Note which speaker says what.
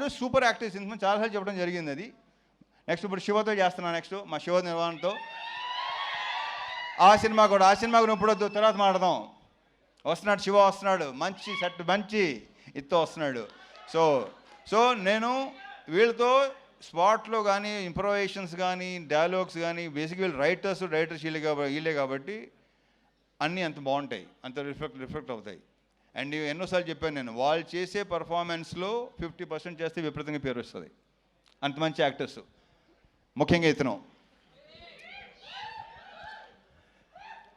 Speaker 1: అందరూ super actors. ఇంతమంది చాలాసార్లు చెప్పడం జరిగింది అది. నెక్స్ట్ ఇప్పుడు శివతో చేస్తున్నాను. నెక్స్ట్ మా శివ నిర్వహణతో ఆ సినిమా కూడా ఇప్పుడు తర్వాత మాట్లాడదాం. వస్తున్నాడు, శివ వస్తున్నాడు, మంచి సెట్, మంచి ఇత్తో వస్తున్నాడు. సో నేను వీళ్ళతో స్పాట్లో కానీ ఇంప్రొవైజేషన్స్ కానీ డైలాగ్స్ కానీ బేసిక్ వీళ్ళు రైటర్స్ వీళ్ళే కాబట్టి అన్నీ అంత బాగుంటాయి, అంత రిఫ్లెక్ట్ అవుతాయి. అండ్ ఎన్నోసార్లు చెప్పాను నేను, వాళ్ళు చేసే పర్ఫార్మెన్స్లో 50% చేస్తే విపరీతంగా పేరు వస్తుంది. అంత మంచి యాక్టర్స్, ముఖ్యంగా ఇతను.